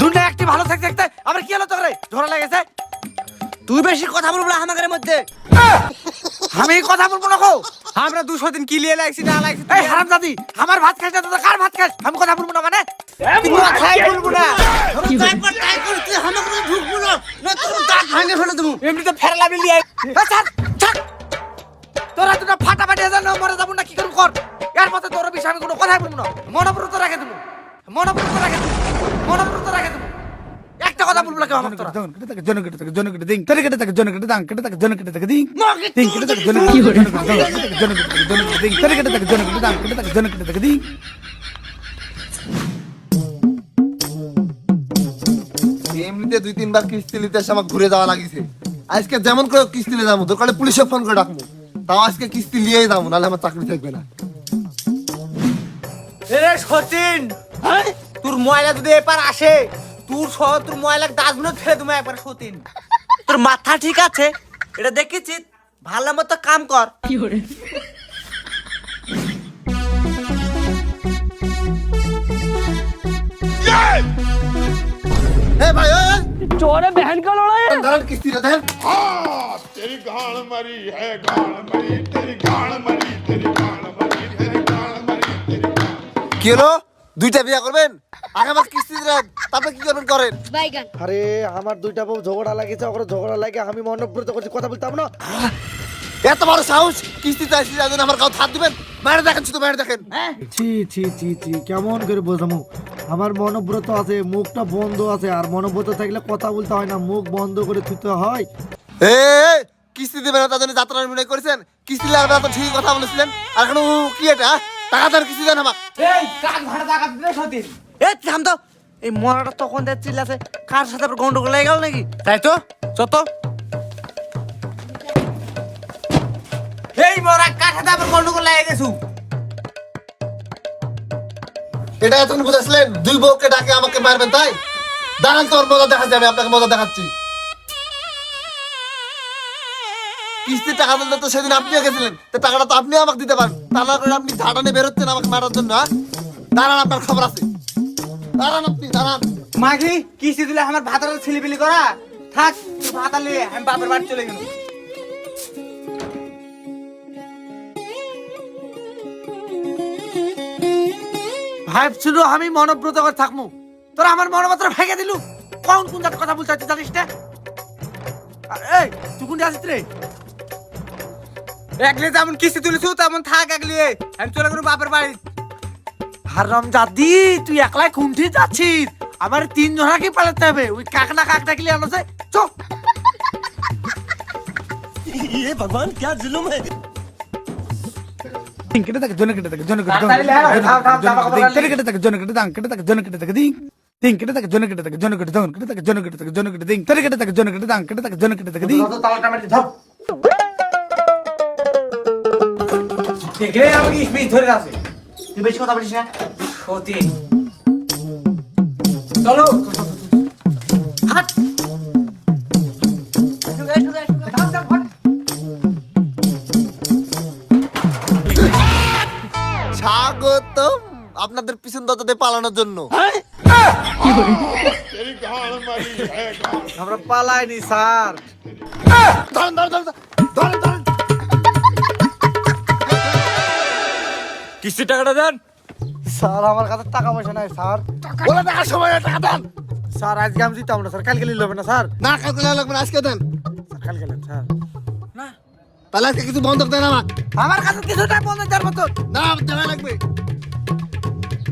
দুনিয়া একটি ভালো থাকতে থাকতে আবার কি হলো তোর ঝগড়া লেগেছে? তুই বেশি কথা বলবো না আমাদের মধ্যে। আমি কথা বলবো না। আমরা 200 দিন কি লিয়ে লাগছি না লাগছি। এই হারামজাদি, আমার ভাত খাইছ না তো কার ভাত খাস? আমি কথা বলবো না মানে তুই কথাই বলবো না। তারপর তাই করে তুই আমাকে ঢুকবো না, না তোর দাঁত ভাঙে ফেলে দেবো। এমনিতে ফেরলা বিলিয়ে তোরা দুটো ফাটাফাটি হাজার না মরে যাবো না, কি করবো কর। এর মধ্যে তোর বিষয়ে আমি কোনো কথাই বলবো না। মনোব্রত রেখে দেবো, মনোব্রত রেখে দেবো, মনোব্রত রেখে দেবো। একটা কথা বলবো না কেউ আমার তোরা। এমনিতে 2-3 বার কিস্তি নিতে এসে আমাকে ঘুরে যাওয়া লাগিছে। আজকে যেমন করে কিস্তি নিয়ে যাবো, দরকারে পুলিশে ফোন করে ডাকবো, তাও আজকে কিস্তি নিয়েই যাবো, নাহলে আমার চাকরি থাকবে না। এরে সচিন, তোর ময়লা যদি এপার আসে, তোর ময়লা ডাস্টবিনে ফেলে তুমি একবার। সচিন, তোর মাথা ঠিক আছে? এটা দেখেছি, ভালো মতো কাম কর। এ ভাই, चोरे बहन का लड़ाई ধরেন কিস্তিটা দেন। तेरी गाल मरी है, गाल मरी, तेरी गाल मरी, तेरी गाल मरी, तेरी गाल मरी, तेरी गाल। কি হলো, 2টা বিয়ে করবেন? আগে আমার কিস্তি দেন, তারপর কি করবেন করেন। আরে আমার 2টা বউ ঝগড়া লাগিয়েছে, ওকে ঝগড়া লাগে আমি মনোব্রত করছি, কথা বলতাম না। এত বড় সাহস, কিস্তি চাইছি যাবেন আমার কাউ হাত দিবেন? বাইরে দেখেন, শুধু বাইরে দেখেন। ছি ছি ছি ছি, কেমন করে বোঝামু? আমার মনোব্রত আছে, মুখটা বন্ধ আছে, আর মনোব্রত থাকলে কথা বলতে হয় না, মুখ বন্ধ করে থুতে হয়। এ কিস্তি দিবেন না, তার জন্য যাত্রা নির্ণয় করেছেন? কিস্তি লাগবে না তো ঠিকই কথা বলেছিলেন, আর এখন কি এটা? টাকা দেন, কিস্তি দেন আমাকে। এই কাক ভাড়া টাকা দিলে সতীন। এই থাম তো, এই মরাটা তখন দেখ চিল্লাছে, কার সাথে আবার গন্ডগোল লেগে গেল নাকি? তাই তো যত এই মরা কার সাথে আবার গন্ডগোল লেগে গেছু। এটা এতক্ষণ বুঝাছিলেন 2 বউকে ডাকে আমাকে মারবেন, তাই? দাঁড়ান, তোর মজা দেখাচ্ছি, আমি আপনাকে মজা দেখাচ্ছি। কিস্তির টাকা দিলে তো সেদিন আপনিও গেছিলেন, তো টাকাটা তো আপনিও আমাকে দিতে পারেন। তা না করে আপনি ঝাড়া নিয়ে বেরোচ্ছেন আমাকে মারার জন্য। দাঁড়ান, আপনার খবর আছে, দাঁড়ান, আপনি দাঁড়ান। মাগি কিস্তি দিলে আমার ভাতার ছিলিবিলি করা থাক, ভাতা নিয়ে আমি বাপের বাড়ি চলে গেল। ভাবছিল আমি মনোব্রত করে থাকবো, তোরা আমার মনোব্রত ভেঙে দিলু। কোন কোন জাতের কথা বলতে চাচ্ছিস জানিস না? এই তুই কোন আসিস রে? একলে যেমন কিস্তি তুলিছু তেমন থাক, একলে আমি চলে গেল বাপের বাড়ি। হারামজাদি, তুই একলাই কুণ্ঠি যাচ্ছিস, আমার 3 জনাকে পালাতে হবে। ওই কাক না কাক ডাকলে আনছে চো। ये भगवान क्या जुल्म है। দেখলে আমাকে স্পিচ ধরে আছে। তুই বেশি কথা বলিস না সতীন। চলো হাট। স্বাগতম আপনাদের পিছন দরজাতে পালানোর জন্য। तेरी गाल मरी है, गाल। আমরা পালাইনি স্যার। ধরেন, ধরেন, ধরেন, ধরেন, ধরেন। কিস্তি টাকাটা দেন। স্যার আমার কাছে টাকা পয়সা নাই স্যার। বলে দেখার সময় টাকা দেন। স্যার আজকে আমি দিতাম না স্যার, কালকে নিলে হবে না স্যার। না, কালকে লাগবে না, আজকে দেন। কালকে নেন স্যার। তাহলে আজকে কিছু বন্ধক দেন আমাকে। আমার কাছে কিছুটা বন্ধ যার মতো। না, দেওয়া লাগবে।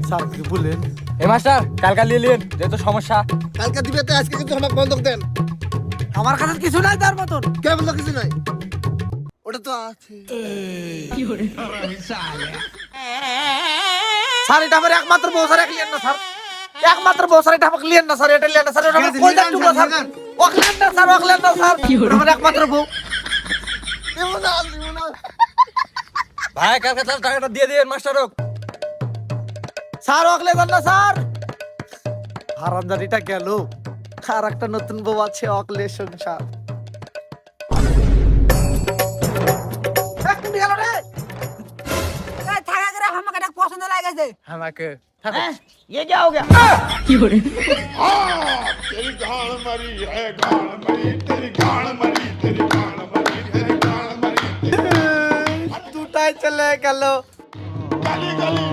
স্যার কিছু বললেন? এ মাস্টার কালকা নিয়ে নিন, যেহেতু সমস্যা। কালকে দিবে তো, আজকে কিন্তু আমাকে বন্ধক দেন। আমার কাছে কিছু নাই তার মতন। কে বললো কিছু নাই? ওটা তো আছে। স্যার এটা আমার একমাত্র বউ, স্যার লিয়েন না স্যার, একমাত্র বউ স্যার, এটা আমাকে লিয়েন না স্যার, এটা লিয়েন না স্যার, এটা আমার কলজা টুকরো স্যার, ওকলেন না স্যার, ওকলেন না স্যার, আমার একমাত্র বউ। দেবো না, দেবো না। ভাই কালকে টাকাটা দিয়ে দিন মাস্টার। স্যার ওকলে দেন না স্যার। হারামজাদিটা গেল, আর একটা নতুন বউ আছে, অকলে সংসার। অনেক পছন্দ লাগেছে আমাকে হ্যাঁ ये क्या हो गया हाँ तेरी गाल मरी है गाल मरी तेरी गाल मरी तेरी गाल मरी तेरी गाल मरी দুটাই চলে গেল गली गली